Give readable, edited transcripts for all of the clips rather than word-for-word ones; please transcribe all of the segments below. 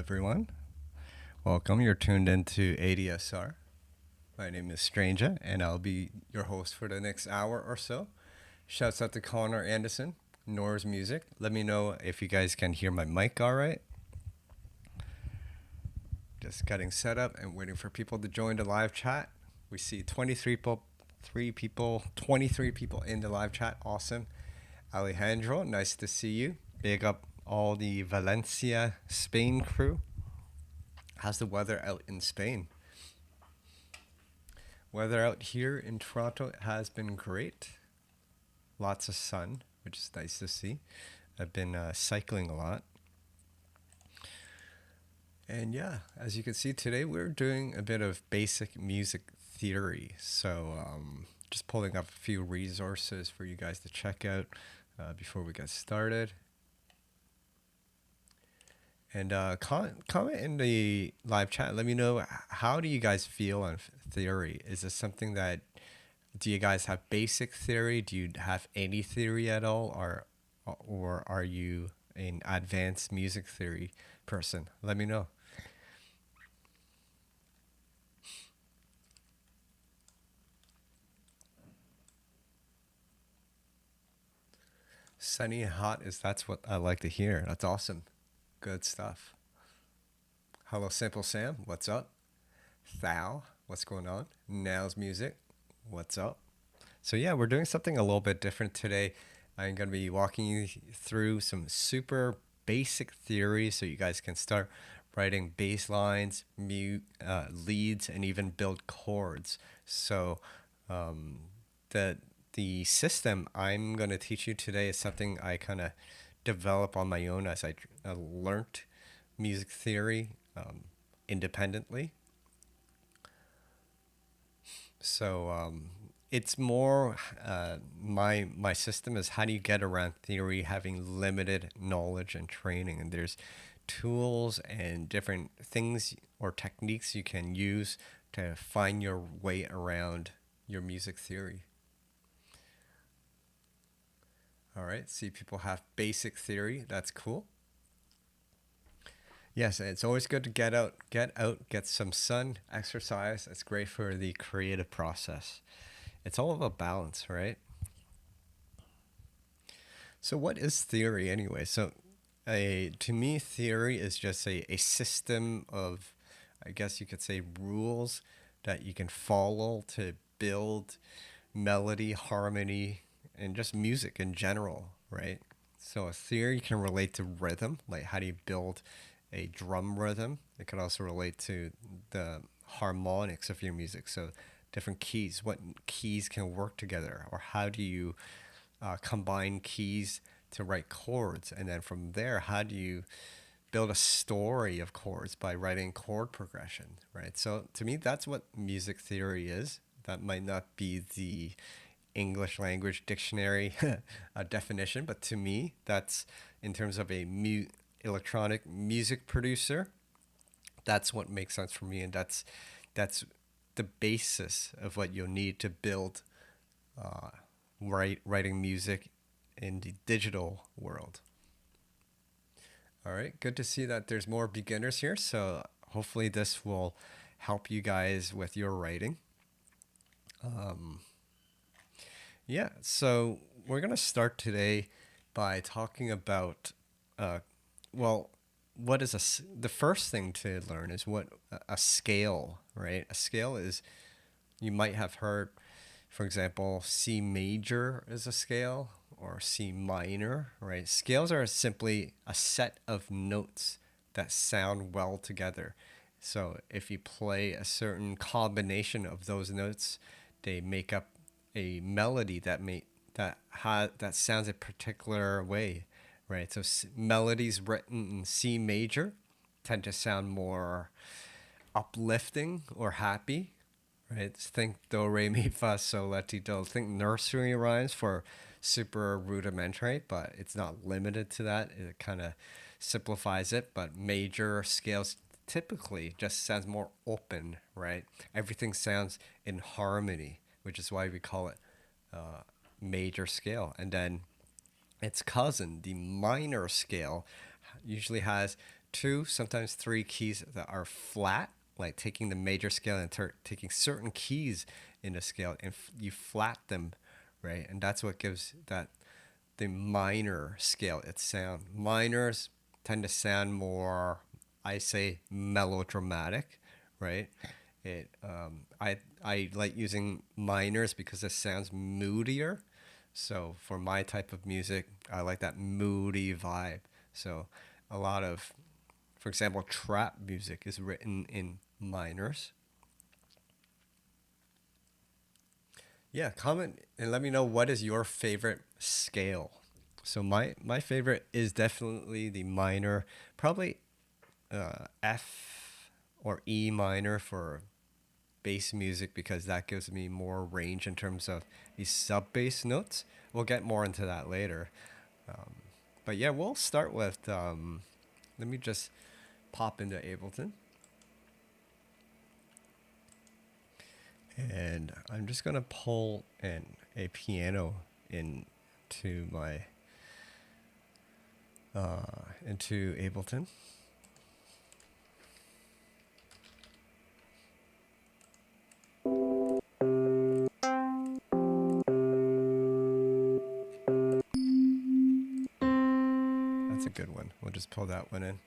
everyone. Welcome. You're tuned into ADSR. My name is STRANJAH, and I'll be your host for the next hour or so. Shouts out to Connor Anderson, Nor's Music. Let me know if you guys can hear my mic all right. Just getting set up and waiting for people to join the live chat. We see 23 people in the live chat. Awesome. Alejandro, nice to see you. Big up all the Valencia, Spain crew. How's the weather out in Spain? Weather out here in Toronto has been great. Lots of sun, which is nice to see. I've been cycling a lot. And yeah, as you can see today, we're doing a bit of basic music theory. So just pulling up a few resources for you guys to check out before we get started. And comment in the live chat. Let me know, how do you guys feel on theory? Is this something that, do you guys have basic theory? Do you have any theory at all? Or are you an advanced music theory person? Let me know. Sunny and hot that's what I like to hear. That's awesome. Good stuff. Hello, Simple Sam. What's up? Thou. What's going on? Now's Music. What's up? So yeah, we're doing something a little bit different today. I'm going to be walking you through some super basic theories so you guys can start writing bass lines, leads, and even build chords. So the system I'm going to teach you today is something I kind of develop on my own as I learned music theory independently. So it's more my system is, how do you get around theory having limited knowledge and training? And there's tools and different things or techniques you can use to find your way around your music theory. All right, see, people have basic theory. That's cool. Yes, it's always good to get out, get some sun, exercise. It's great for the creative process. It's all about balance, right? So what is theory anyway? So to me, theory is just a system of, I guess you could say, rules that you can follow to build melody, harmony, and just music in general, right? So a theory can relate to rhythm, like how do you build a drum rhythm. It can also relate to the harmonics of your music. So different keys, what keys can work together, or how do you combine keys to write chords? And then from there, how do you build a story of chords by writing chord progression, right? So to me, that's what music theory is. That might not be the English language dictionary definition, but to me, that's, in terms of a electronic music producer, that's what makes sense for me, and that's the basis of what you'll need to build writing music in the digital world. All right, good to see that there's more beginners here, so hopefully this will help you guys with your writing. Yeah, so we're going to start today by talking about, what is the first thing to learn is what a scale, right? A scale is, you might have heard, for example, C major is a scale, or C minor, right? Scales are simply a set of notes that sound well together. So if you play a certain combination of those notes, they make up a melody that sounds a particular way, right? So melodies written in C major tend to sound more uplifting or happy, right? Think do, re, mi, fa, sol, la, ti, do. Think nursery rhymes for super rudimentary, but it's not limited to that. It kind of simplifies it, but major scales typically just sounds more open, right? Everything sounds in harmony, which is why we call it major scale. And then its cousin, the minor scale, usually has two, sometimes three keys that are flat, like taking the major scale and taking certain keys in the scale and you flat them, right? And that's what gives that the minor scale its sound. Minors tend to sound more, I say, melodramatic, right? I like using minors because it sounds moodier. So for my type of music, I like that moody vibe. So a lot of, for example, trap music is written in minors. Yeah, comment and let me know what is your favorite scale. So my favorite is definitely the minor, probably F or E minor for bass music because that gives me more range in terms of these sub bass notes. We'll get more into that later. But yeah, we'll start with, let me just pop into Ableton. And I'm just going to pull in a piano into my, into Ableton. That's a good one. We'll just pull that one in.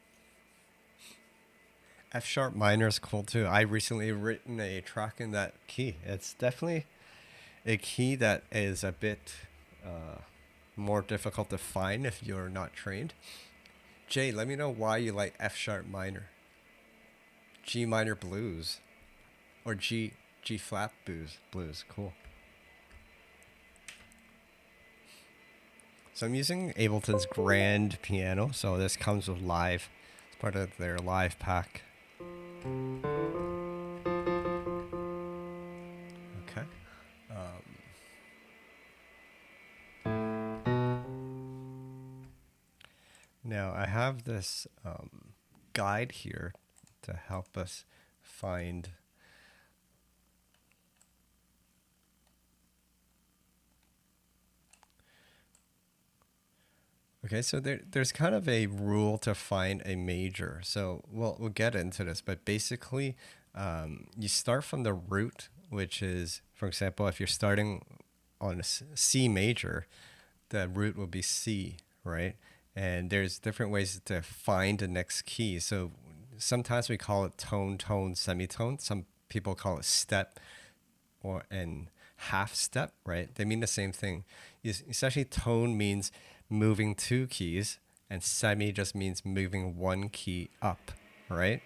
F sharp minor is cool too. I recently written a track in that key. It's definitely a key that is a bit more difficult to find if you're not trained. Jay, let me know why you like F sharp minor, G minor blues, or G flat blues. Cool. So I'm using Ableton's Grand Piano. So this comes with live. It's part of their live pack. Okay. Now I have this guide here to help us find Okay, so there's kind of a rule to find a major. So we'll get into this, but basically, you start from the root, which is, for example, if you're starting on a C major, the root will be C, right? And there's different ways to find the next key. So sometimes we call it tone, tone, semitone. Some people call it step or and half step, right? They mean the same thing. Essentially, tone means moving two keys, and semi just means moving one key up, right?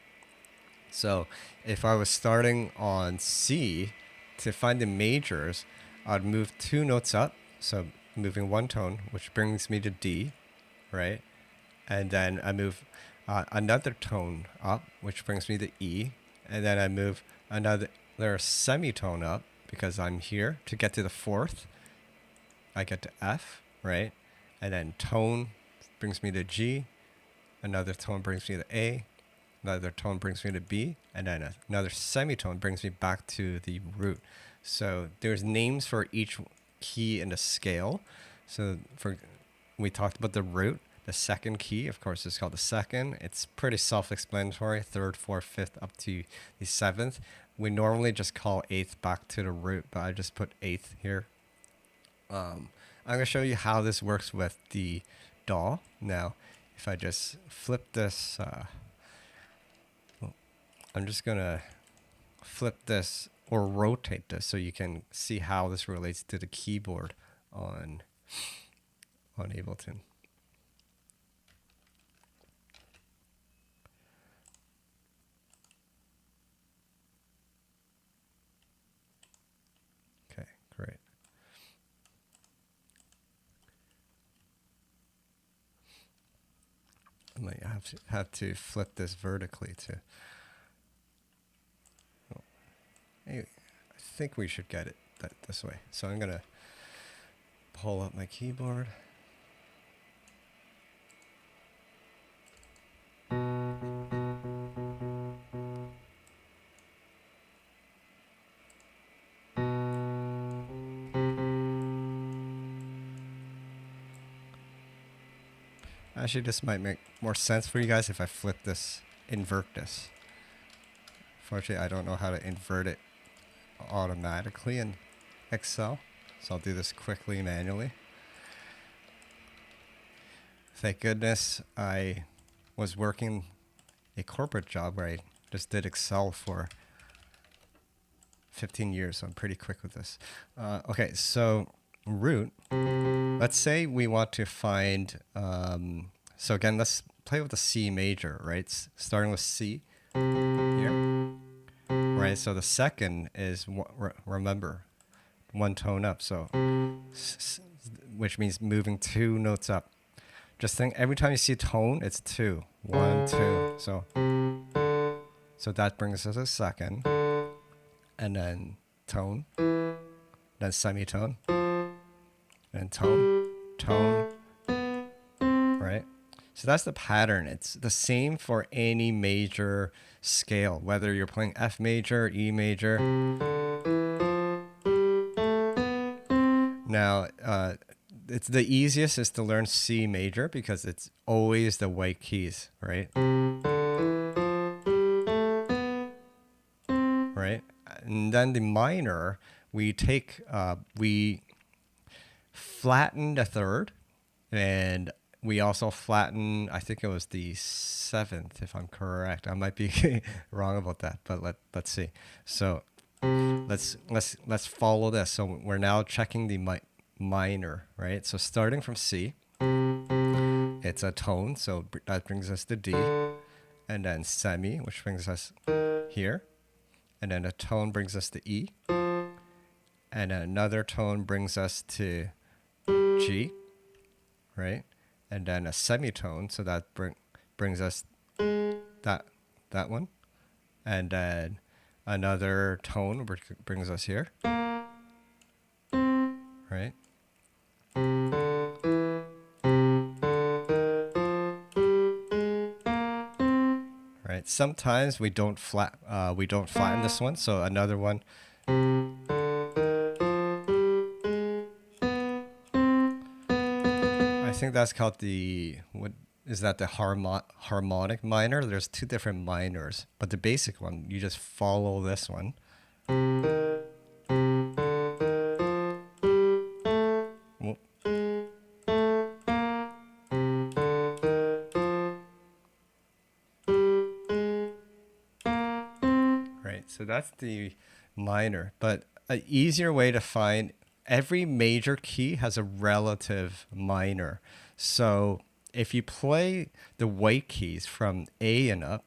So if I was starting on C, to find the majors, I'd move two notes up, so moving one tone, which brings me to D, right? And then I move another tone up, which brings me to E, and then I move another semitone up because I'm here to get to the fourth. I get to F, right? And then tone brings me to G, another tone brings me to A, another tone brings me to B, and then another semitone brings me back to the root. So there's names for each key in the scale. So we talked about the root. The second key, of course, is called the second. It's pretty self-explanatory, third, fourth, fifth, up to the seventh. We normally just call eighth back to the root, but I just put eighth here. I'm going to show you how this works with the DAW. Now, if I just flip this, I'm just going to flip this or rotate this so you can see how this relates to the keyboard on Ableton. Okay, great. I might have to flip this vertically to. Hey, I think we should get it this way. So I'm gonna pull up my keyboard. Actually, this might make more sense for you guys if I flip this, invert this. Fortunately, I don't know how to invert it automatically in Excel, so I'll do this quickly manually. Thank goodness I was working a corporate job where I just did Excel for 15 years, so I'm pretty quick with this. Okay, so root. Let's say we want to find, so again, let's play with the C major, right? Starting with C here, right? So the second is, remember, one tone up, so which means moving 2 notes up. Just think, every time you see tone, it's 2. 1, 2. So that brings us a second, and then tone, then semitone, and tone, tone, right? So that's the pattern. It's the same for any major scale, whether you're playing F major, E major. Now, it's the easiest is to learn C major because it's always the white keys, right? Right? And then the minor, we take, we flatten the third, and we also flatten, I think it was the 7th, if I'm correct. I might be wrong about that, but let's see. So let's follow this. So we're now checking the minor, right? So starting from C, it's a tone, so that brings us to D, and then semi, which brings us here, and then a tone brings us to E, and another tone brings us to G, right? And then a semitone, so that brings us that one, and then another tone brings us here, right? Right. Sometimes we don't flatten this one, so another one. I think that's called the, what is that, the harmonic minor? There's 2 different minors, but the basic one, you just follow this one. Right, so that's the minor, but an easier way to find, every major key has a relative minor. So if you play the white keys from A and up,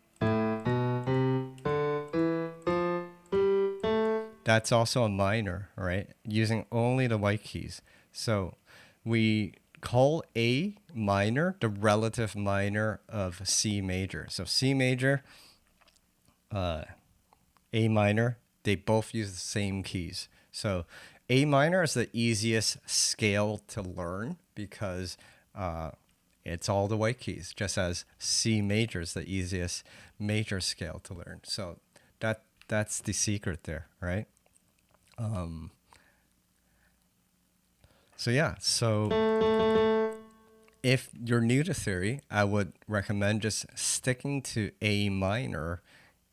that's also a minor, right? Using only the white keys. So we call A minor the relative minor of C major. So C major, A minor, they both use the same keys. So A minor is the easiest scale to learn because it's all the white keys, just as C major is the easiest major scale to learn. So that's the secret there, right? So yeah, so if you're new to theory, I would recommend just sticking to A minor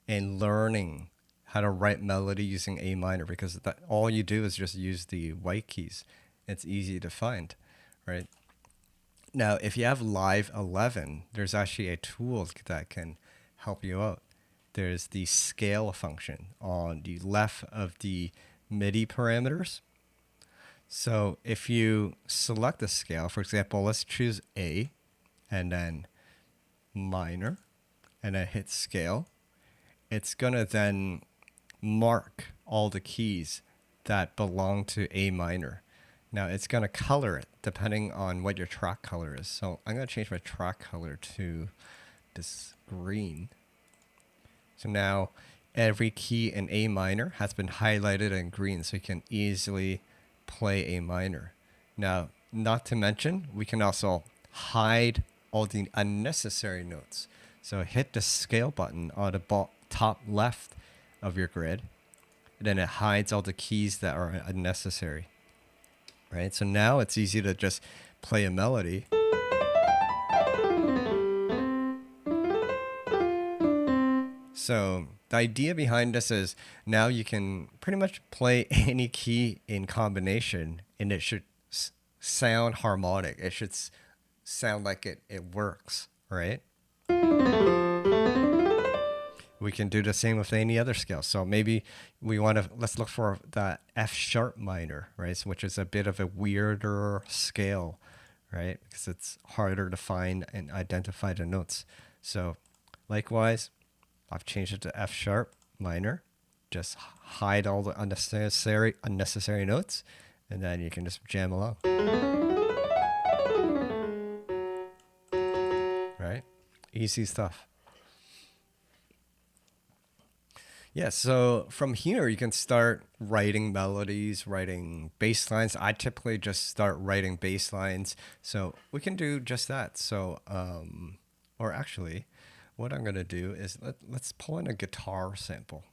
and learning how to write melody using A minor, because all you do is just use the white keys. It's easy to find, right? Now, if you have Live 11, there's actually a tool that can help you out. There's the scale function on the left of the MIDI parameters. So if you select the scale, for example, let's choose A and then minor and then hit scale, it's going to then mark all the keys that belong to A minor. Now it's going to color it depending on what your track color is. So I'm going to change my track color to this green. So now every key in A minor has been highlighted in green, so you can easily play A minor. Now, not to mention, we can also hide all the unnecessary notes. So hit the scale button on the top left of your grid, and then it hides all the keys that are unnecessary. Right? So now it's easy to just play a melody. So the idea behind this is now you can pretty much play any key in combination, and it should sound harmonic. It should sound like it works, right? We can do the same with any other scale. So maybe we want to, let's look for that F sharp minor, right? So, which is a bit of a weirder scale, right? Because it's harder to find and identify the notes. So likewise, I've changed it to F sharp minor. Just hide all the unnecessary notes, and then you can just jam along. Right? Easy stuff. Yeah, so from here you can start writing melodies, writing bass lines. I typically just start writing bass lines, so we can do just that. So, or actually, what I'm gonna do is let's pull in a guitar sample,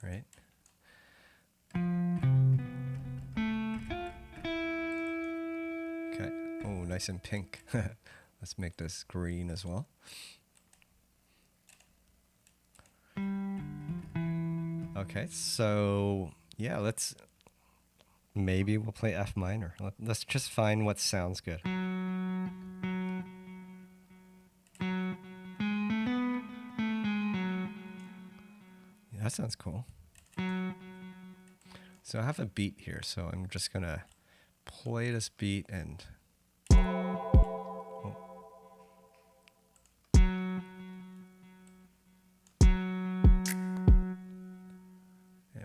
right? Okay. Oh, nice and pink. Let's make this green as well. Okay, so yeah, maybe we'll play F minor. Let's just find what sounds good. Yeah, that sounds cool. So I have a beat here, so I'm just gonna play this beat and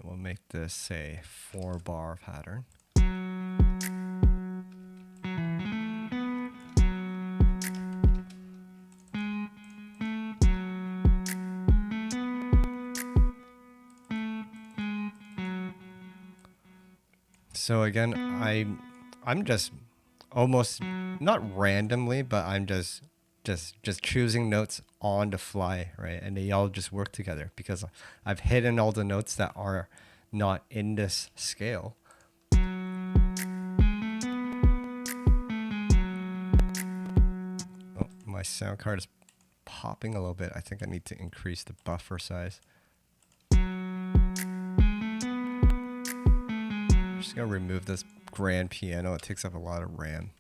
we'll make this a 4-bar pattern. So again, I'm just almost not randomly, but I'm just choosing notes on the fly, right? And they all just work together because I've hidden all the notes that are not in this scale. Oh, my sound card is popping a little bit. I think I need to increase the buffer size. I'm just gonna remove this grand piano. It takes up a lot of RAM.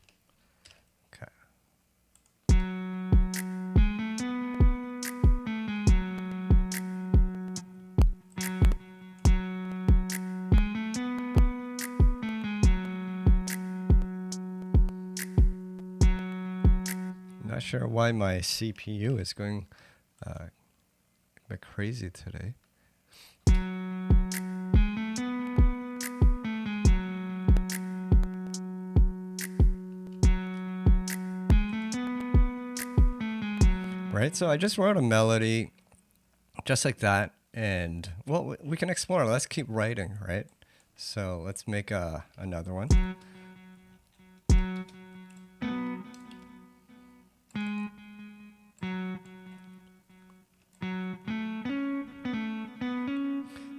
Not sure why my CPU is going a bit crazy today. Right, so I just wrote a melody just like that, and well, we can explore. Let's keep writing, right? So let's make another one.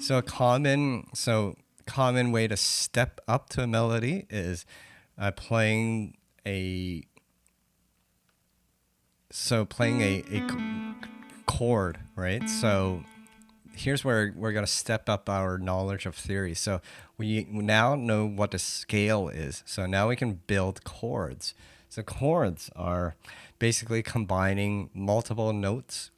So common way to step up to a melody is playing a chord, right? So here's where we're going to step up our knowledge of theory. So we now know what the scale is. So now we can build chords. So chords are basically combining multiple notes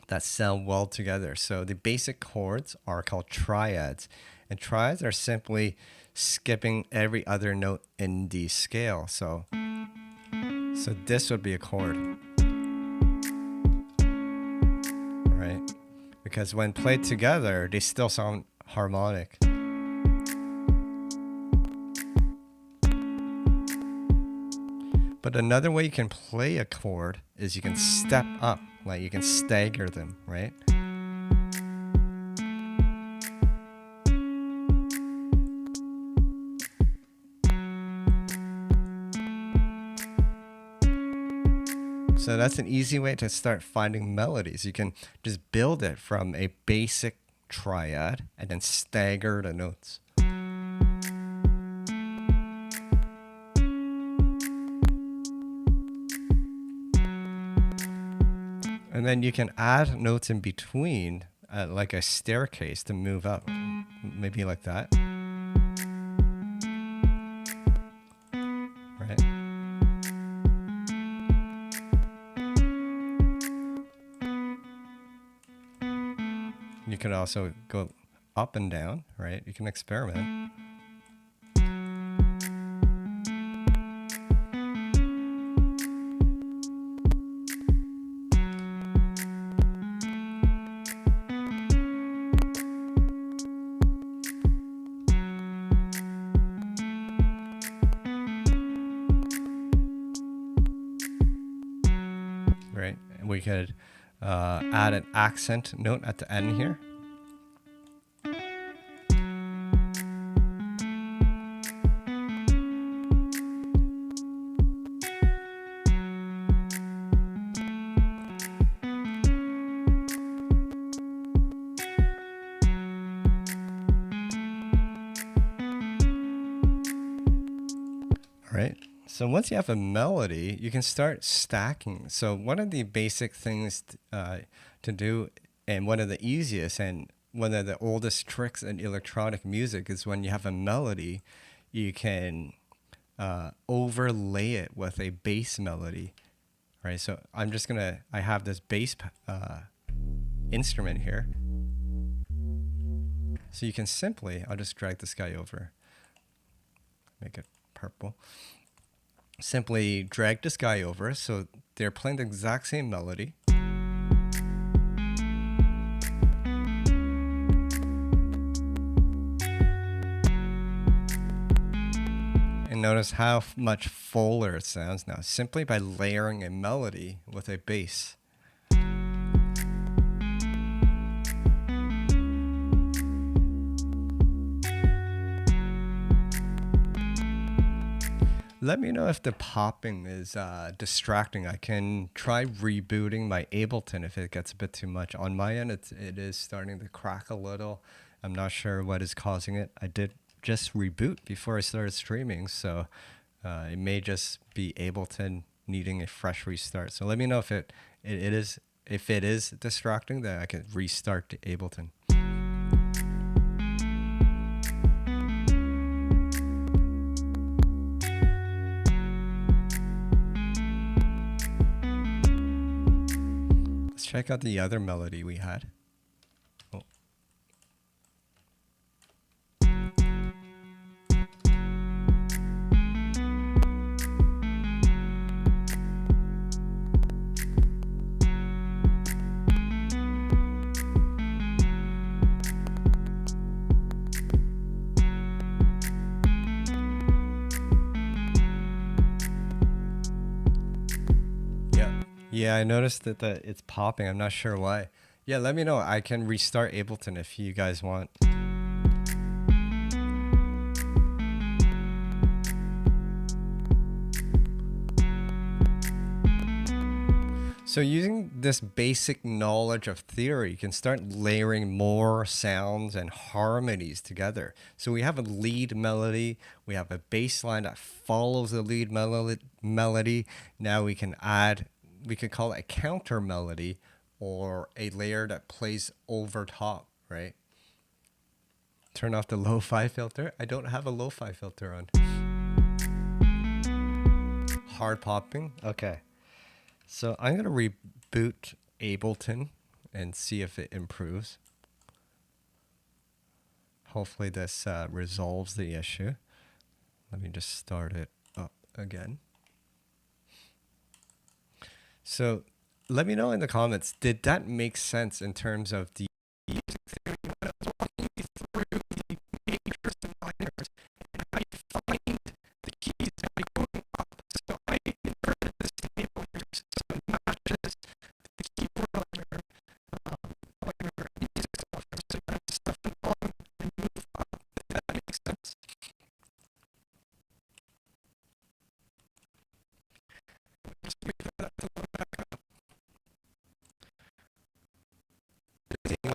that sound well together. So the basic chords are called triads. And triads are simply skipping every other note in the scale. So this would be a chord. Right? Because when played together, they still sound harmonic. But another way you can play a chord is you can step up, like you can stagger them, right? So that's an easy way to start finding melodies. You can just build it from a basic triad and then stagger the notes. And And then you can add notes in between, like a staircase to move up, maybe like that. Right? You can also go up and down, right? You can experiment. Right? And we could add an accent note at the end here. Right. So once you have a melody, you can start stacking. So one of the basic things to do, and one of the easiest and one of the oldest tricks in electronic music, is when you have a melody, you can overlay it with a bass melody. Right. So I'm just gonna, I have this bass instrument here. So you can simply, I'll just drag this guy over, make it purple. Simply drag this guy over so they're playing the exact same melody. And notice how much fuller it sounds now, simply by layering a melody with a bass. Let me know if the popping is distracting. I can try rebooting my Ableton if it gets a bit too much. On my end, it is starting to crack a little. I'm not sure what is causing it. I did just reboot before I started streaming, so it may just be Ableton needing a fresh restart. So let me know if it is distracting, then I can restart the Ableton. Check out the other melody we had. Oh. Yeah, I noticed that it's popping. I'm not sure why. Yeah, let me know. I can restart Ableton if you guys want. So using this basic knowledge of theory, you can start layering more sounds and harmonies together. So we have a lead melody, we have a bass line that follows the lead melody. Now we can add, we could call it a counter melody or a layer that plays over top, right? Turn off the lo-fi filter. I don't have a lo-fi filter on. Hard popping. Okay. So I'm going to reboot Ableton and see if it improves. Hopefully this resolves the issue. Let me just start it up again. So let me know in the comments, did that make sense in terms of the music theory when I was walking you through the majors and minors and how you find the keys by going up? So I inverted this table here so it matches the keyboard on your music software, so you have stuff on and move up, if that makes sense. Just wait for that to load back up. Does anyone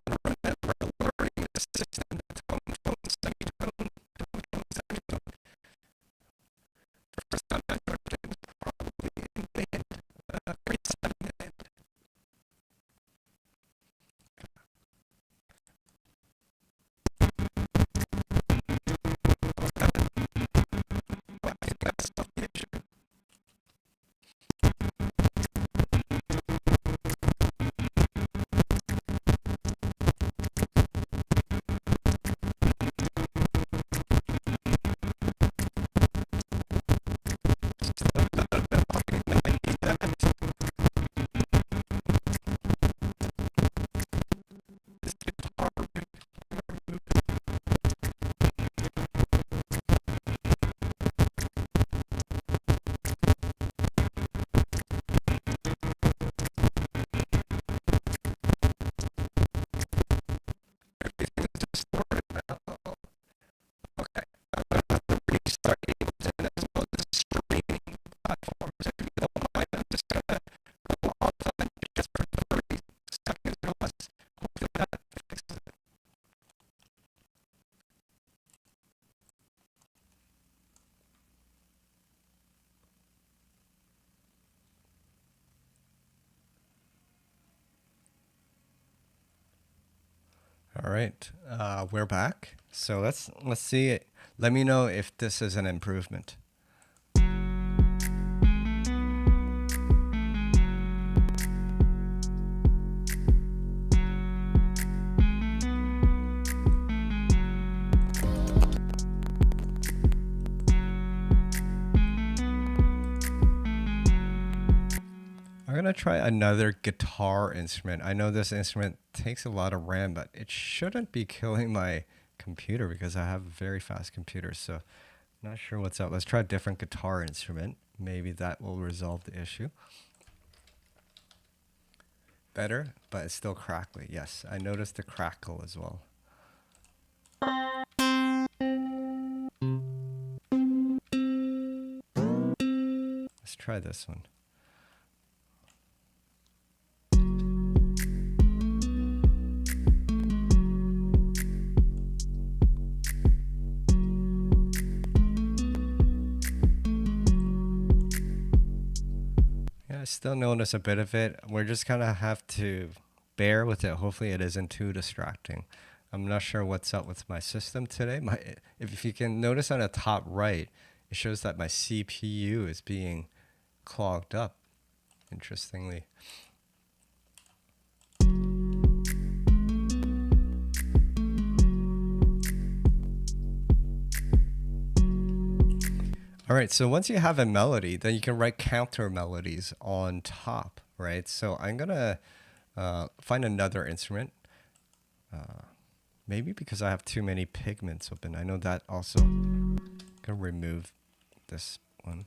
All right, we're back. So let's see it. Let me know if this is an improvement. I'm gonna try another guitar instrument. I know this instrument takes a lot of RAM, but it shouldn't be killing my computer because I have a very fast computer. So not sure what's up. Let's try a different guitar instrument. Maybe that will resolve the issue. Better, but it's still crackly. Yes, I noticed the crackle as well. Let's try this one. I still notice a bit of it. We're just gonna have to bear with it. Hopefully it isn't too distracting. I'm not sure what's up with my system today. If you can notice on the top right, it shows that my CPU is being clogged up, interestingly. All right, so once you have a melody, then you can write counter melodies on top, right? So I'm gonna find another instrument. Maybe because I have too many pigments open. I know that also. I'm gonna remove this one.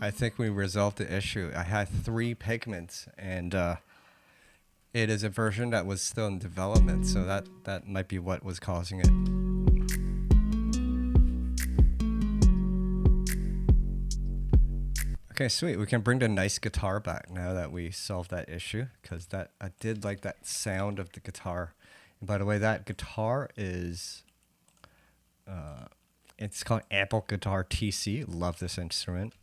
I think we resolved the issue. I had 3 pigments, and it is a version that was still in development, so that might be what was causing it. Okay, sweet. We can bring the nice guitar back now that we solved that issue, because I did like that sound of the guitar. And by the way, that guitar is it's called Ample Guitar TC. Love this instrument.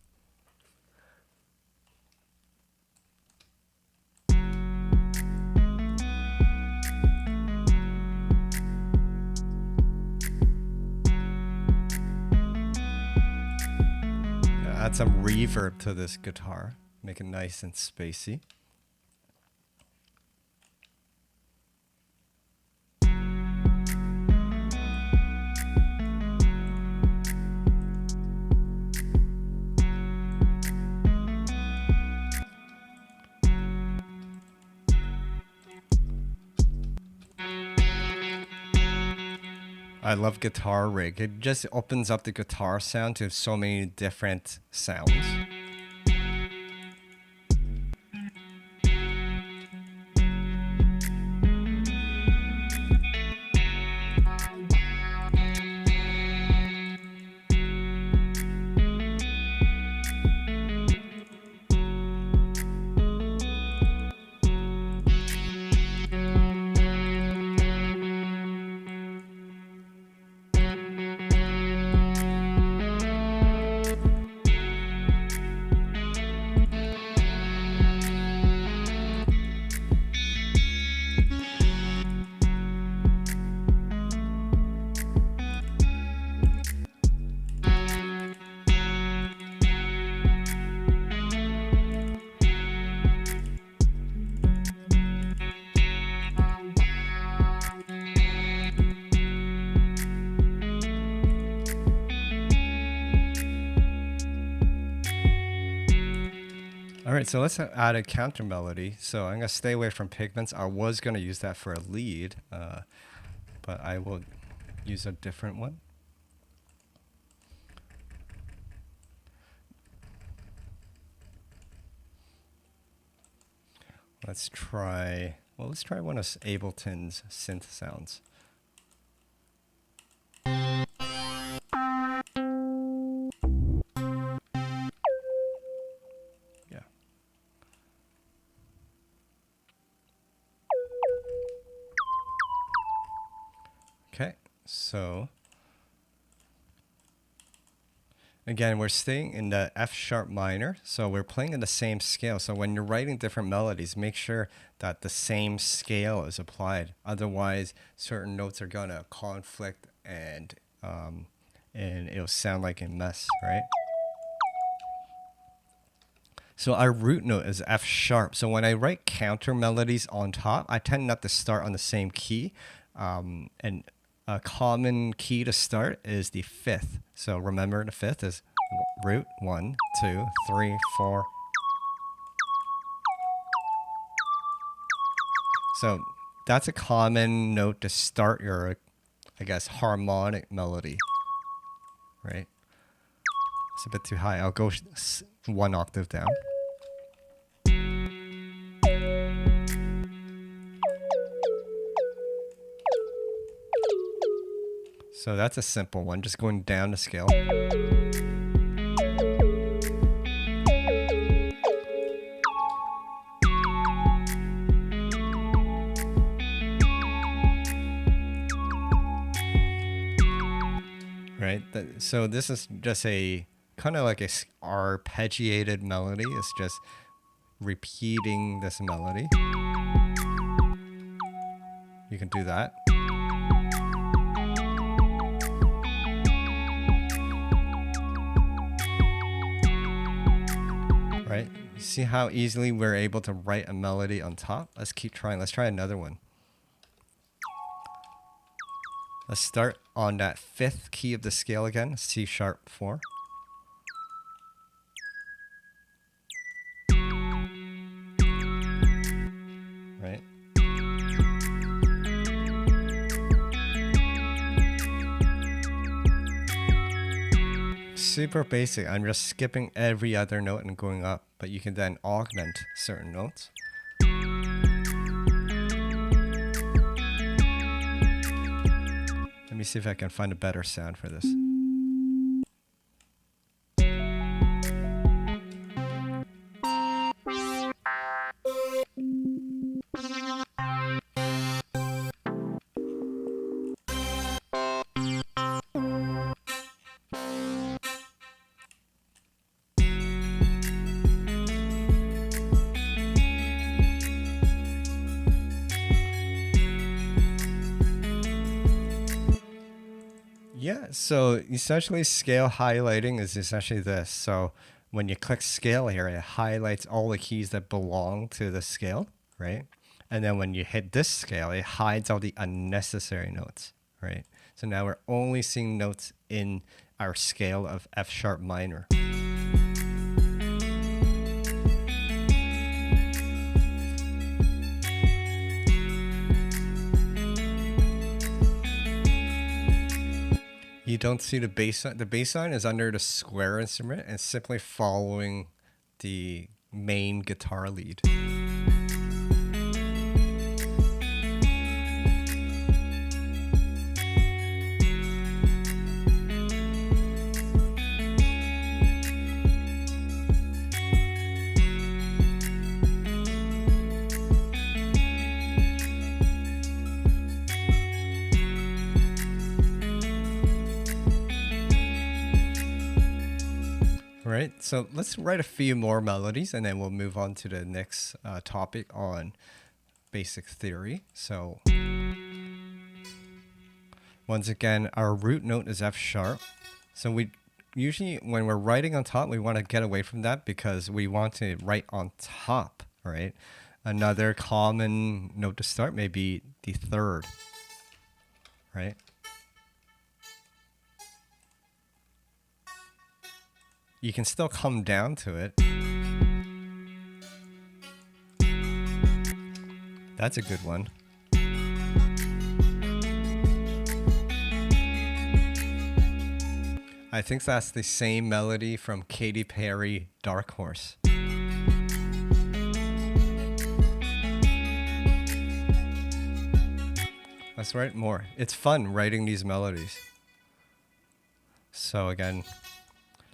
Add some reverb to this guitar, make it nice and spacey. I love guitar rig. It just opens up the guitar sound to so many different sounds. All right, so let's add a counter melody. So I'm gonna stay away from pigments. I was gonna use that for a lead, but I will use a different one. Let's try one of Ableton's synth sounds. Yeah. So again, we're staying in the F sharp minor, so we're playing in the same scale. So when you're writing different melodies, make sure that the same scale is applied. Otherwise, certain notes are gonna conflict and it'll sound like a mess, right? So our root note is F sharp. So when I write counter melodies on top, I tend not to start on the same key. And a common key to start is the fifth. So remember, the fifth is root 1, 2, 3, 4. So that's a common note to start your, I guess, harmonic melody, right? It's a bit too high. I'll go 1 octave down. So that's a simple one, just going down the scale. Right, so this is just a kind of like a arpeggiated melody. It's just repeating this melody. You can do that. Right, you see how easily we're able to write a melody on top? Let's keep trying. Let's try another one. Let's start on that fifth key of the scale again, C sharp 4. Right. Super basic. I'm just skipping every other note and going up, but you can then augment certain notes. Let me see if I can find a better sound for this. Yeah, so essentially scale highlighting is essentially this. So when you click scale here, it highlights all the keys that belong to the scale, right? And then when you hit this scale, it hides all the unnecessary notes, right? So now we're only seeing notes in our scale of F sharp minor. You don't see the bass line. The bass line is under the square instrument and simply following the main guitar lead. Right, so let's write a few more melodies and then we'll move on to the next topic on basic theory. So once again, our root note is F sharp. So we usually, when we're writing on top, we want to get away from that because we want to write on top, right? Another common note to start may be the third, right? You can still come down to it. That's a good one. I think that's the same melody from Katy Perry, Dark Horse. Let's write more. It's fun writing these melodies. So again,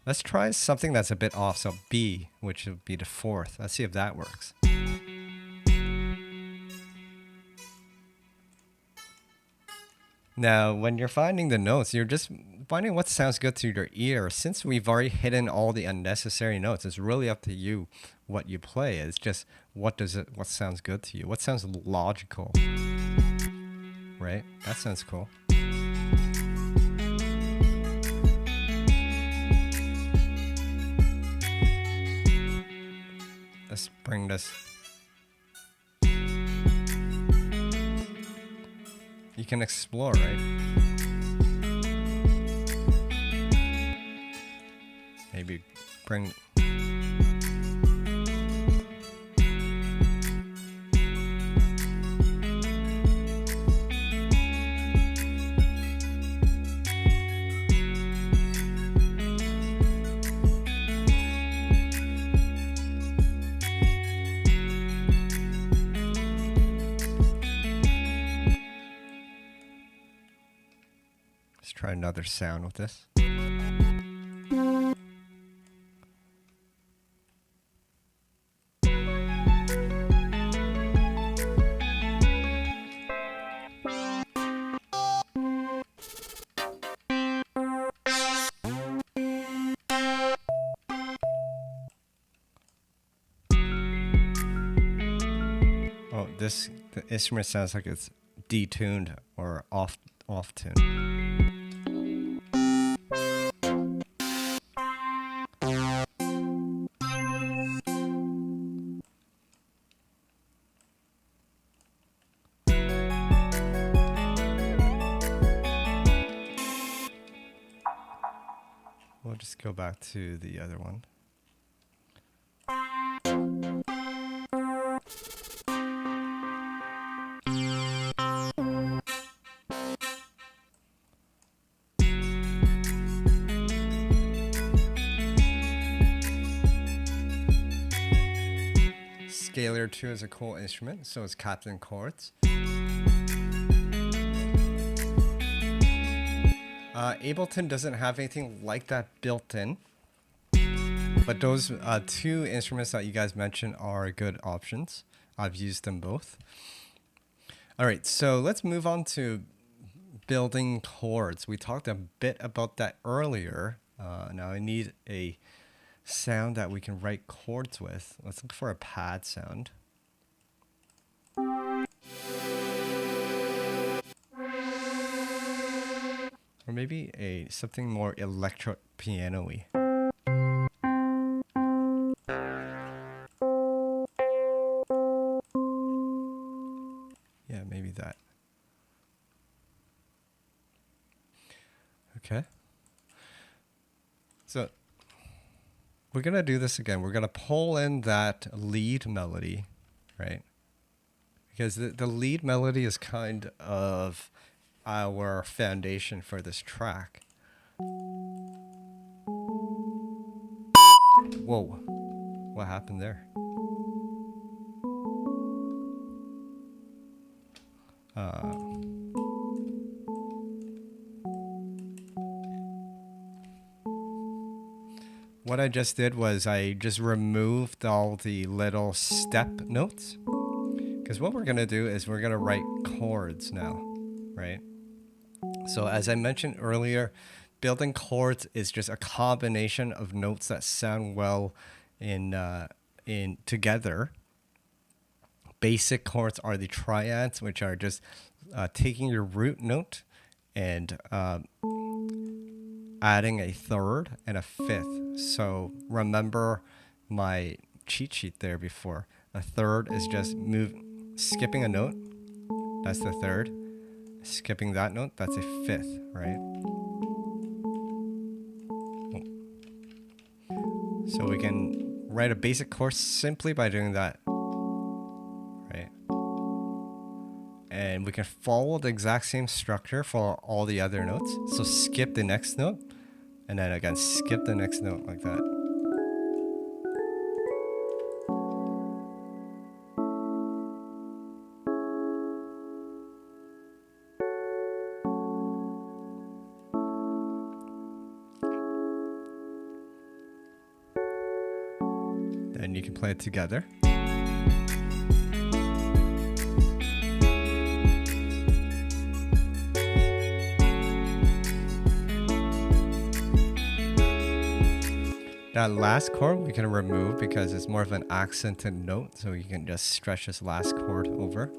let's try something that's a bit off. So B, which would be the fourth. Let's see if that works. Now, when you're finding the notes, you're just finding what sounds good to your ear. Since we've already hidden all the unnecessary notes, it's really up to you what you play. It's just what sounds good to you? What sounds logical? Right? That sounds cool. Let's bring this. You can explore, right? Maybe bring. Let's try another sound with this. Oh, the instrument sounds like it's detuned or off tune. We'll just go back to the other one. Scalar 2 is a cool instrument, so is Captain Chords. Ableton doesn't have anything like that built in, but those two instruments that you guys mentioned are good options. I've used them both. All right, so let's move on to building chords. We talked a bit about that earlier. Now I need a sound that we can write chords with. Let's look for a pad sound. Or maybe something more electro piano-y. Yeah, maybe that. Okay. So we're going to do this again. We're going to pull in that lead melody, right? Because the lead melody is kind of our foundation for this track. Whoa, what happened there? What I just did was I just removed all the little step notes. Because what we're going to do is we're going to write chords now, right? So as I mentioned earlier, building chords is just a combination of notes that sound well in together. Basic chords are the triads, which are just taking your root note and adding a third and a fifth. So remember my cheat sheet there before. A third is just skipping a note. That's the third. Skipping that note, that's a fifth, right? So we can write a basic chord simply by doing that, right? And we can follow the exact same structure for all the other notes. So skip the next note, and then again, skip the next note like that. Then you can play it together. That last chord we can remove because it's more of an accented note, so you can just stretch this last chord over.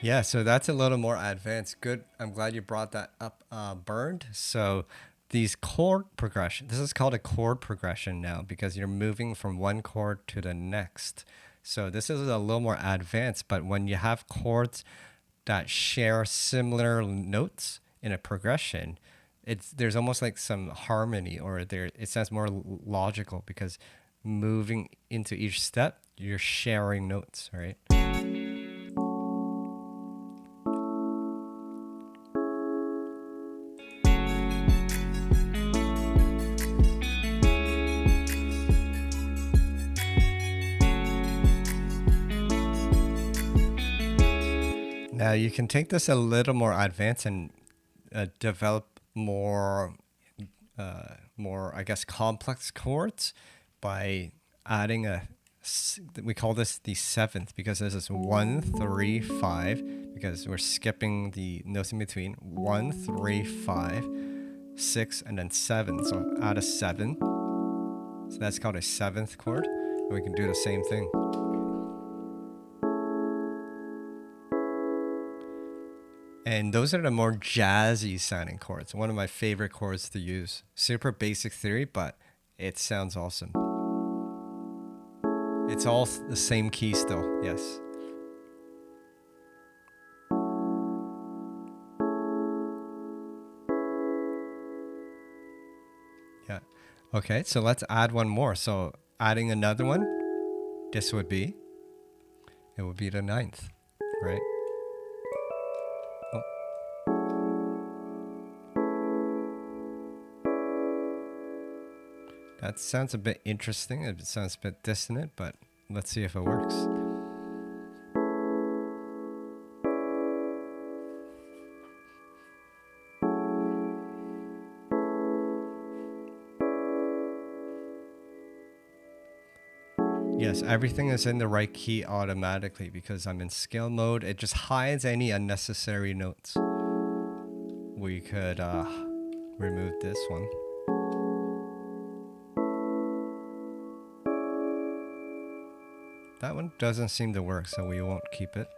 Yeah, so that's a little more advanced. Good. I'm glad you brought that up, Burned. So these chord progression, this is called a chord progression now because you're moving from one chord to the next. So this is a little more advanced, but when you have chords that share similar notes in a progression, there's almost like some harmony, or it sounds more logical because moving into each step, you're sharing notes, right? Now you can take this a little more advanced and develop more, I guess, complex chords by adding we call this the seventh, because this is 1, 3, 5, because we're skipping the notes in between. 1, 3, 5, 6, and then 7. So add a 7. So that's called a seventh chord. And we can do the same thing. And those are the more jazzy sounding chords. One of my favorite chords to use. Super basic theory, but it sounds awesome. It's all the same key still, yes. Yeah. Okay, so let's add one more. So adding another one, it would be the ninth, right? That sounds a bit interesting. It sounds a bit dissonant, but let's see if it works. Yes, everything is in the right key automatically because I'm in scale mode. It just hides any unnecessary notes. We could remove this one. That one doesn't seem to work, so we won't keep it.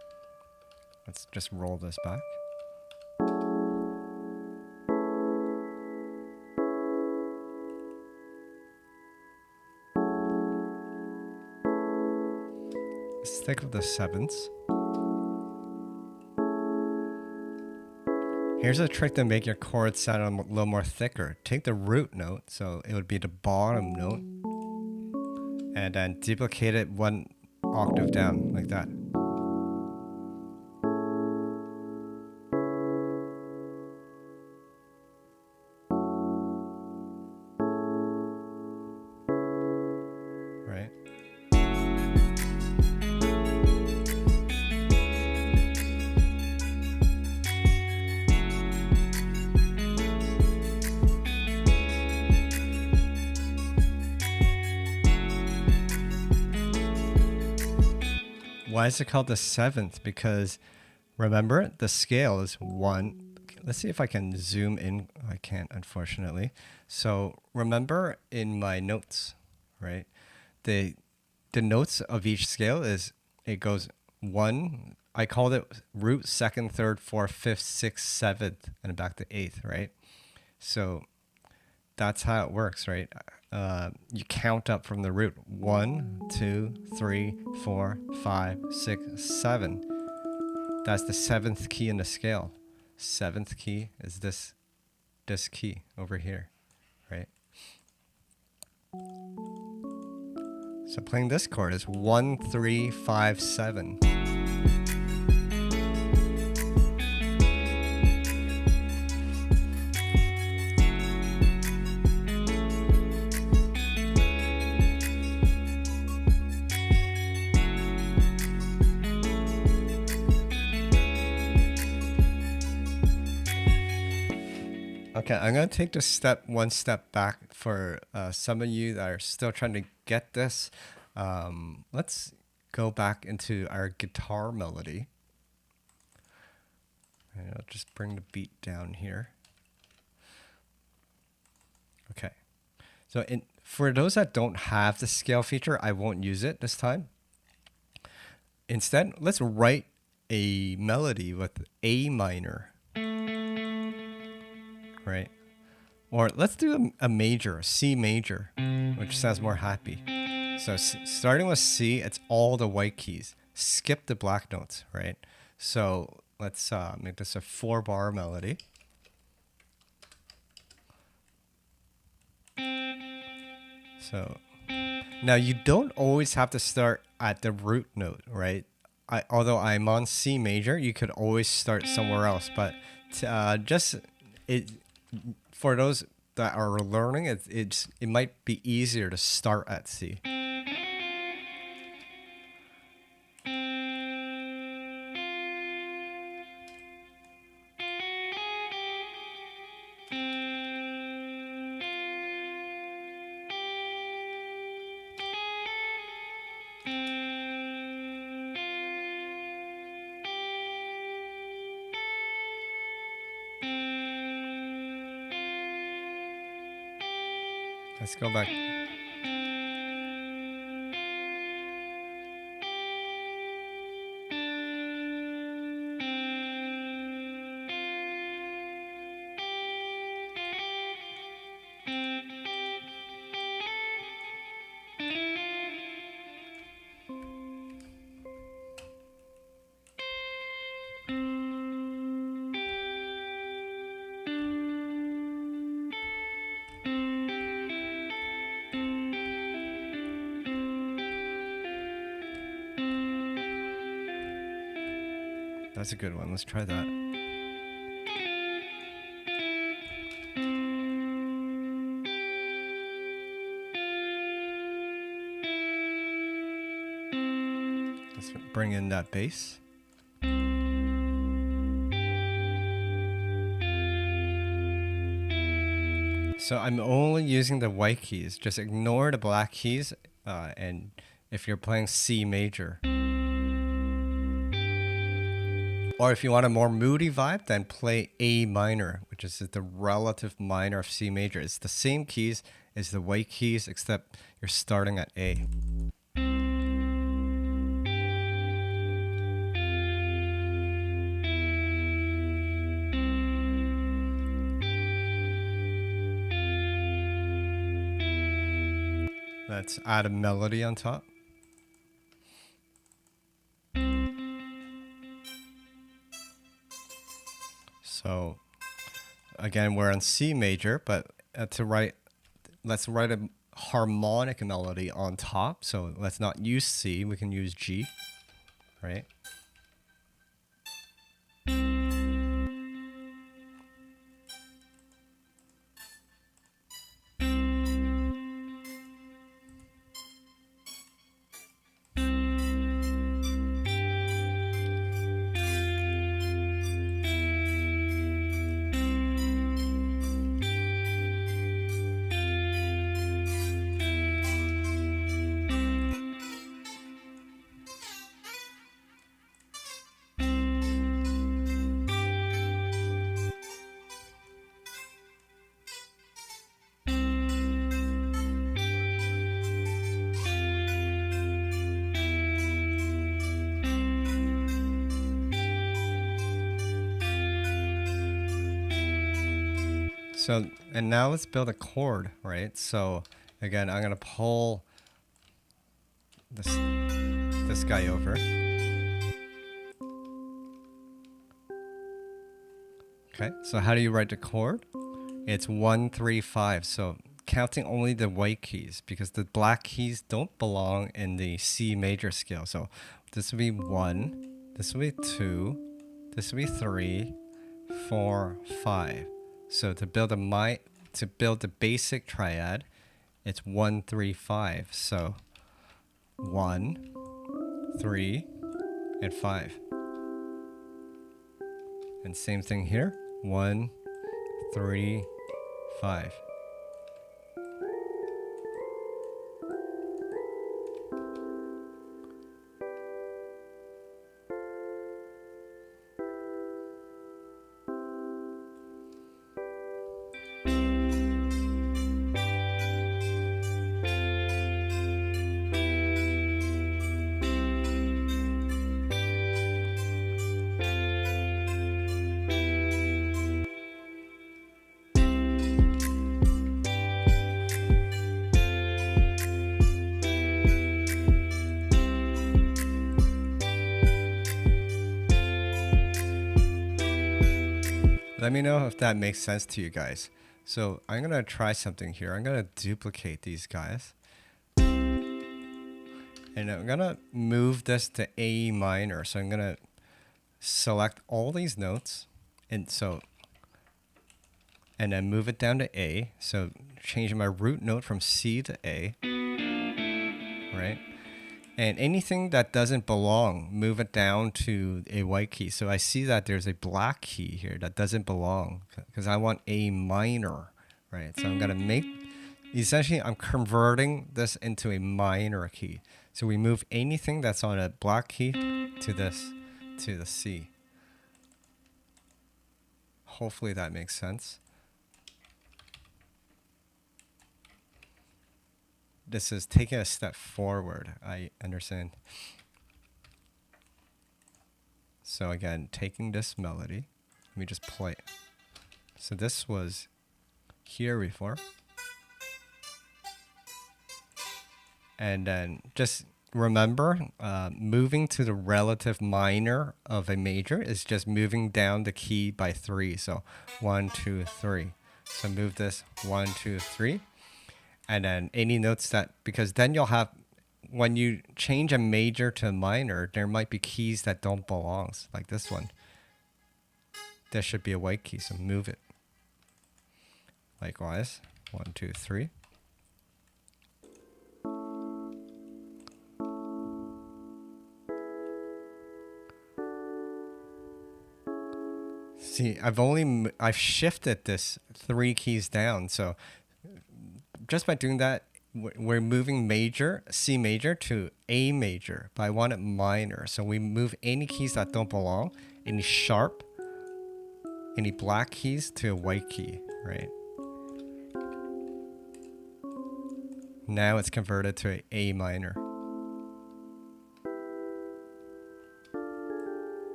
Let's just roll this back. Let's stick with the sevenths. Here's a trick to make your chords sound a little more thicker. Take the root note, so it would be the bottom note, and then duplicate it one octave down, like that. Right? Why is it called the seventh? Because remember, the scale is 1. Let's see if I can zoom in. I can't, unfortunately. So remember in my notes, right? The notes of each scale it goes 1. I called it root, 2nd, 3rd, 4th, 5th, 6th, 7th, and back to 8th, right? So that's how it works, right? You count up from the root. 1, 2, 3, 4, 5, 6, 7. That's the 7th key in the scale. 7th key is this key over here, right? So playing this chord is 1, 3, 5, 7. Okay, I'm going to take one step back for some of you that are still trying to get this. Let's go back into our guitar melody. And I'll just bring the beat down here. Okay. So for those that don't have the scale feature, I won't use it this time. Instead, let's write a melody with A minor. Right? Or let's do a major, C major, which sounds more happy. So starting with C, it's all the white keys. Skip the black notes, right? So let's make this a 4-bar melody. So now you don't always have to start at the root note, right? Although I'm on C major, you could always start somewhere else. But for those that are learning, it might be easier to start at C. Let's go back. That's a good one. Let's try that. Let's bring in that bass. So I'm only using the white keys. Just ignore the black keys, and if you're playing C major. Or if you want a more moody vibe, then play A minor, which is the relative minor of C major. It's the same keys as the white keys, except you're starting at A. Let's add a melody on top. So again, we're on C major, but let's write a harmonic melody on top. So let's not use C, we can use G, right? So, and now let's build a chord, right? So again, I'm gonna pull this guy over. Okay, so how do you write the chord? It's 1, 3, 5. So counting only the white keys, because the black keys don't belong in the C major scale. So this will be 1, this will be 2, this will be 3, 4, 5. So to build the basic triad, it's 1, 3, 5. So 1, 3, and 5. And same thing here. 1, 3, 5. Let me know if that makes sense to you guys. So I'm going to try something here. I'm going to duplicate these guys. And I'm going to move this to A minor. So I'm going to select all these notes. And then move it down to A. So changing my root note from C to A. Right? And anything that doesn't belong, move it down to a white key. So I see that there's a black key here that doesn't belong because I want A minor, right? So I'm going to essentially I'm converting this into a minor key. So we move anything that's on a black key to the C. Hopefully that makes sense. This is taking a step forward, I understand. So again, taking this melody, let me just play it. So this was here before. And then just remember, moving to the relative minor of a major is just moving down the key by 3. So 1, 2, 3. So move this 1, 2, 3. And then any notes because then you'll have, when you change a major to a minor, there might be keys that don't belong, like this one. This should be a white key, so move it. Likewise, 1, 2, 3. See, I've shifted this 3 keys down, so just by doing that, we're moving C major to A major, but I want it minor. So we move any keys that don't belong, any sharp, any black keys to a white key, right? Now it's converted to A minor.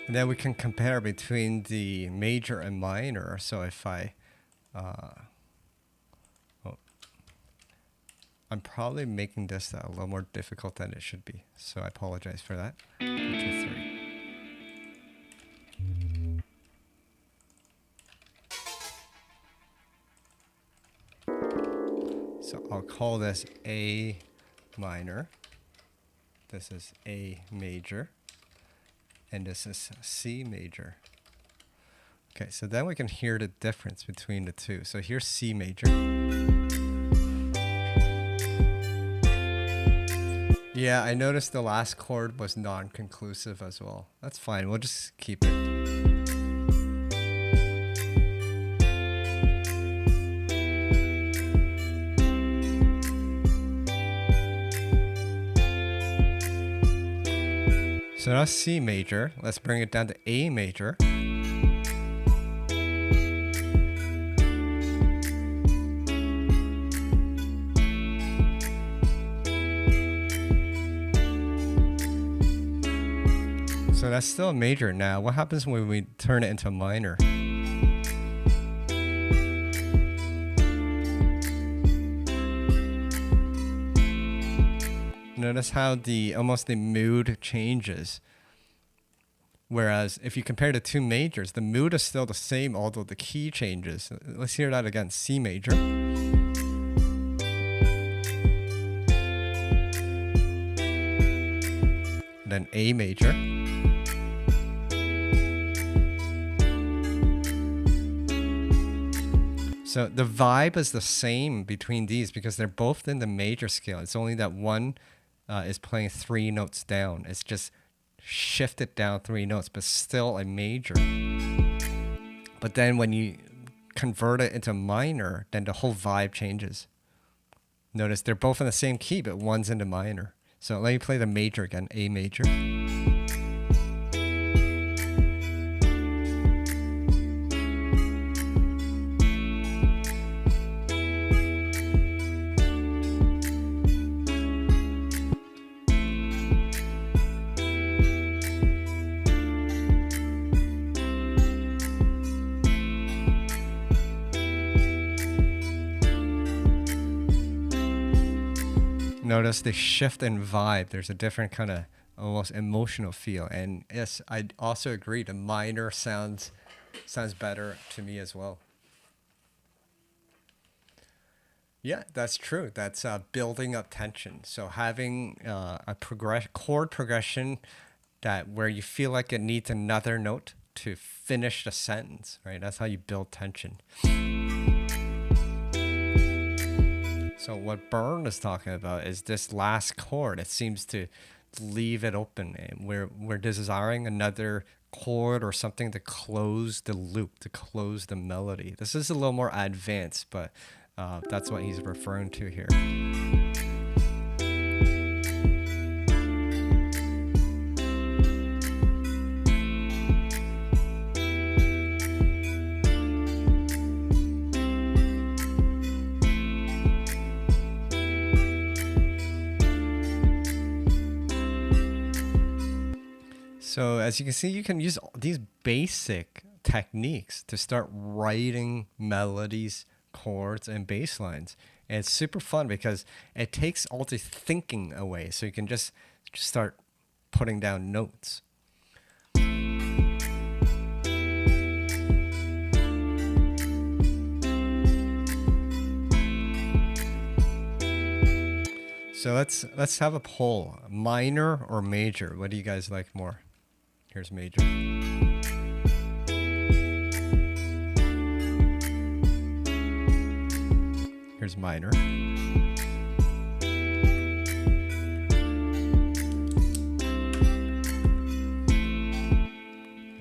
And then we can compare between the major and minor. So if I'm probably making this a little more difficult than it should be. So I apologize for that. 1, 2, 3. So I'll call this A minor. This is A major. And this is C major. Okay, so then we can hear the difference between the two. So here's C major. Yeah, I noticed the last chord was non-conclusive as well. That's fine, we'll just keep it. So that's C major. Let's bring it down to A major. So that's still a major now. What happens when we turn it into a minor? Notice how almost the mood changes. Whereas if you compare the two majors, the mood is still the same, although the key changes. Let's hear that again. C major. Then A major. So the vibe is the same between these because they're both in the major scale. It's only that one is playing 3 notes down. It's just shifted down 3 notes, but still a major. But then when you convert it into minor, then the whole vibe changes. Notice they're both in the same key, but one's in the minor. So let me play the major again, A major. notice the shift in vibe. There's a different kind of almost emotional feel. And yes, I also agree. The minor sounds better to me as well. Yeah, that's true. That's building up tension. So having a chord progression that where you feel like it needs another note to finish the sentence, right? That's how you build tension. So what Byrne is talking about is this last chord. It seems to leave it open, and we're desiring another chord or something to close the loop, to close the melody. This is a little more advanced, but that's what he's referring to here. So as you can see, you can use these basic techniques to start writing melodies, chords, and bass lines. And it's super fun because it takes all the thinking away. So you can just start putting down notes. So let's have a poll. Minor or major? What do you guys like more? Here's major. Here's minor.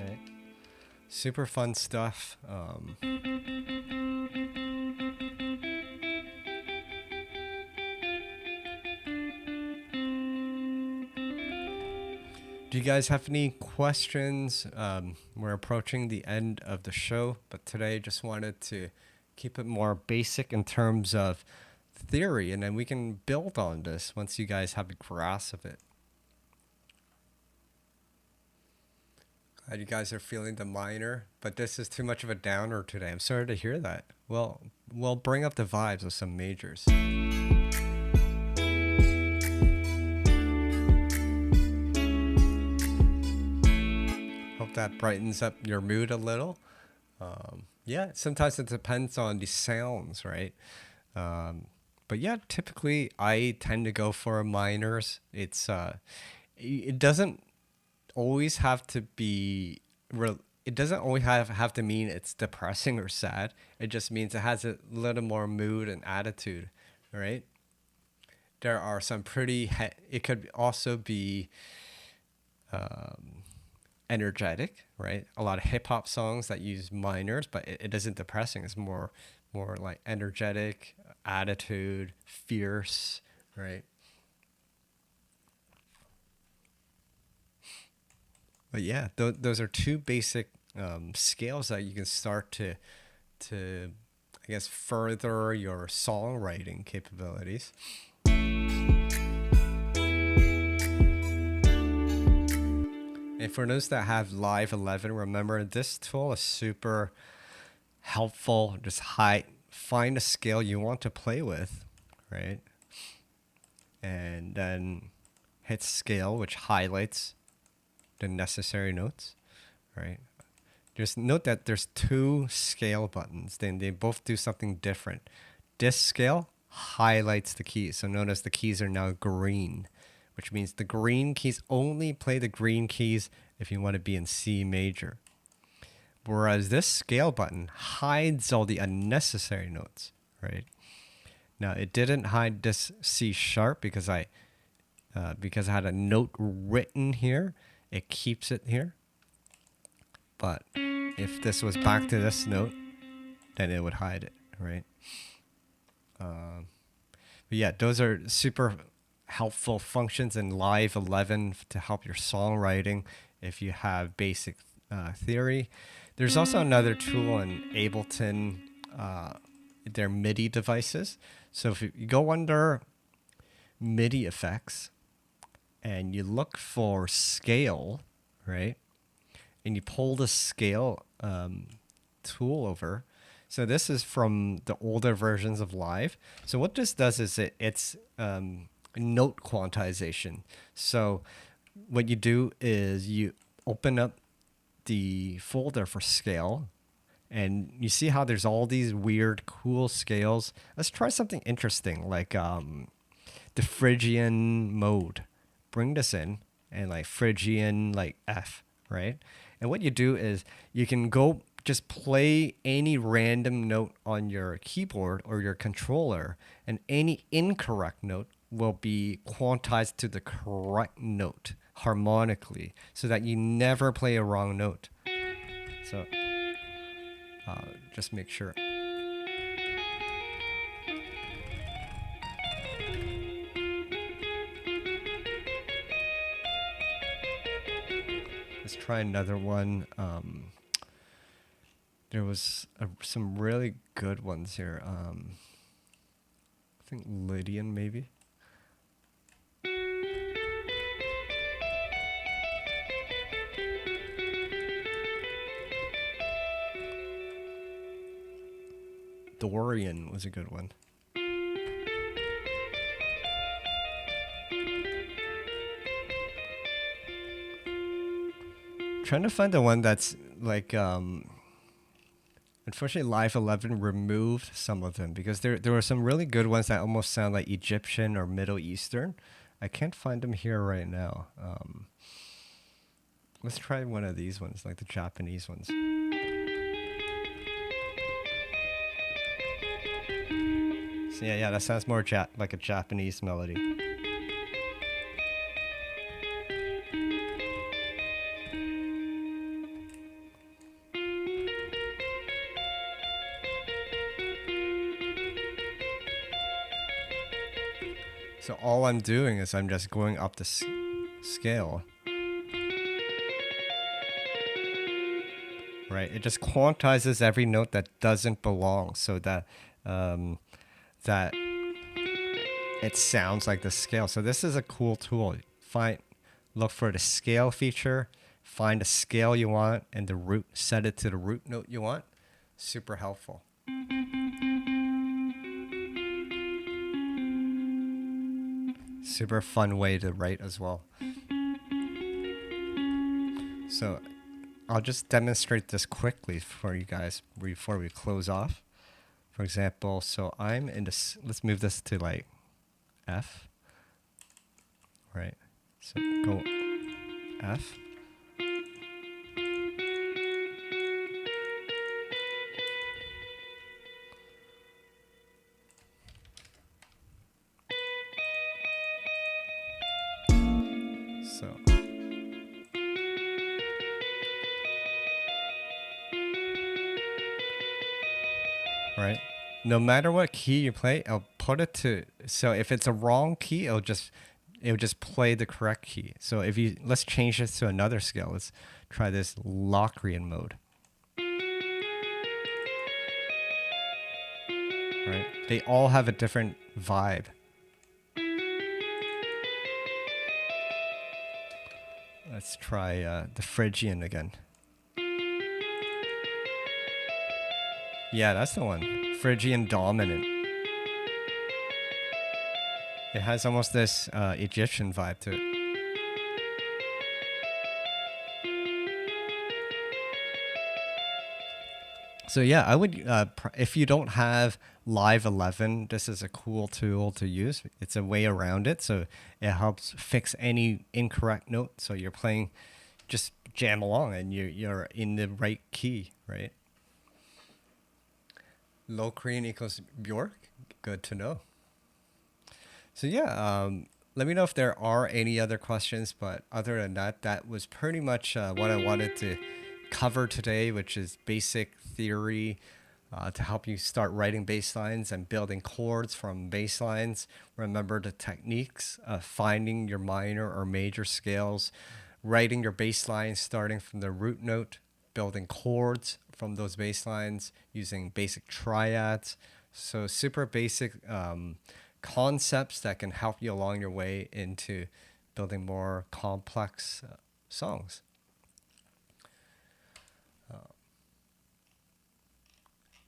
Okay. Super fun stuff. Do you guys have any questions? We're approaching the end of the show, but today just wanted to keep it more basic in terms of theory, and then we can build on this once you guys have a grasp of it. Glad you guys are feeling the minor, but this is too much of a downer today. I'm sorry to hear that. Well, we'll bring up the vibes with some majors. Hope that brightens up your mood a little. Yeah, sometimes it depends on the sounds, right? But yeah, typically I tend to go for minors. It doesn't always have to be it doesn't always have to mean it's depressing or sad. It just means it has a little more mood and attitude, right? There are some it could also be energetic, right? A lot of hip hop songs that use minors, but it isn't depressing. It's more like energetic, attitude, fierce, right? But yeah, those are two basic scales that you can start to I guess further your songwriting capabilities. And for those that have Live 11, remember this tool is super helpful. Just find a scale you want to play with, right? And then hit scale, which highlights the necessary notes, right? Just note that there's two scale buttons. Then they both do something different. This scale highlights the keys. So notice the keys are now green, which means the green keys only play the green keys if you want to be in C major. Whereas this scale button hides all the unnecessary notes, right? Now it didn't hide this C sharp because I had a note written here. It keeps it here. But if this was back to this note, then it would hide it, right? But yeah, those are super helpful functions in Live 11 to help your songwriting if you have basic theory. There's also another tool in Ableton, their MIDI devices. So if you go under MIDI effects and you look for scale, right? And you pull the scale tool over. So this is from the older versions of Live. So what this does is it's note quantization. So what you do is you open up the folder for scale, and you see how there's all these weird, cool scales. Let's try something interesting like the Phrygian mode. Bring this in and like Phrygian like F, right? And what you do is you can go just play any random note on your keyboard or your controller, and any incorrect note will be quantized to the correct note harmonically so that you never play a wrong note. So just make sure. Let's try another one. There was some really good ones here. I think Lydian maybe. Dorian was a good one. Trying to find the one that's like unfortunately Live 11 removed some of them because there were some really good ones that almost sound like Egyptian or Middle Eastern. I can't find them here right now. Let's try one of these ones, like the Japanese ones. So yeah, that sounds more like a Japanese melody. So all I'm doing is I'm just going up the scale. Right, it just quantizes every note that doesn't belong, so that that it sounds like the scale. So this is a cool tool. Look for the scale feature, find a scale you want, and the root, set it to the root note you want. Super helpful. Super fun way to write as well. So I'll just demonstrate this quickly for you guys before we close off. For example, so I'm in this, let's move this to like F, right? So go F. So right, no matter what key you play, I'll put it to, so if it's a wrong key, it'll just play the correct key. So if you, let's change this to another scale. Let's try this Locrian mode. Right, they all have a different vibe. Let's try the Phrygian again. Yeah, that's the one. Phrygian dominant. It has almost this Egyptian vibe to it. So yeah, I would, if you don't have Live 11, this is a cool tool to use. It's a way around it, so it helps fix any incorrect note. So you're playing, just jam along, and you're in the right key, right? Locrian equals Bjork. Good to know. So yeah, let me know if there are any other questions. But other than that, that was pretty much what I wanted to cover today, which is basic theory to help you start writing bass lines and building chords from bass lines. Remember the techniques of finding your minor or major scales, writing your bass lines starting from the root note, building chords from those bass lines using basic triads. So super basic concepts that can help you along your way into building more complex songs.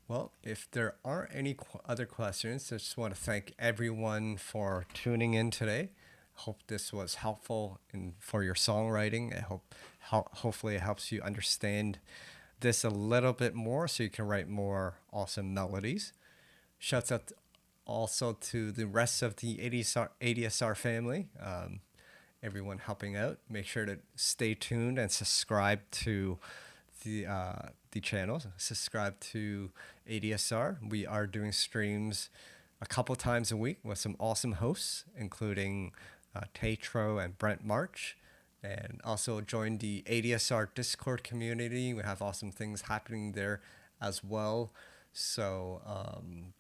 Well, if there aren't any other questions, I just want to thank everyone for tuning in today. Hope this was helpful for your songwriting. I hope hopefully it helps you understand this a little bit more so you can write more awesome melodies. Shouts out also to the rest of the ADSR family, everyone helping out. Make sure to stay tuned and subscribe to the channel. Subscribe to ADSR. We are doing streams a couple times a week with some awesome hosts, including Tatro and Brent March. And also join the ADSR Discord community. We have awesome things happening there as well. So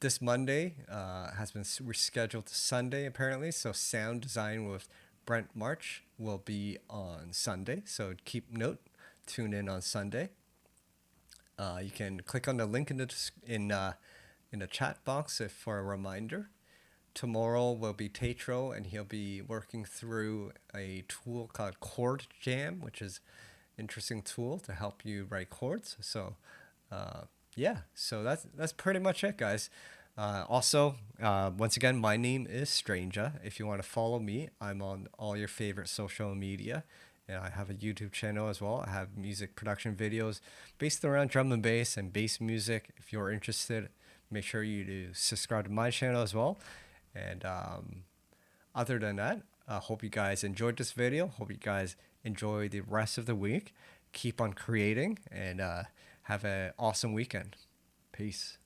this Monday has been rescheduled to Sunday apparently. So sound design with Brent March will be on Sunday. So keep note, tune in on Sunday. You can click on the link in the chat box for a reminder. Tomorrow will be Tatro, and he'll be working through a tool called Chord Jam, which is an interesting tool to help you write chords. So, yeah, so that's pretty much it, guys. Also, once again, my name is STRANJAH. If you want to follow me, I'm on all your favorite social media. And I have a YouTube channel as well. I have music production videos based around drum and bass and bass music. If you're interested, make sure you do subscribe to my channel as well. And other than that, I hope you guys enjoyed this video. Hope you guys enjoy the rest of the week. Keep on creating and have an awesome weekend. Peace.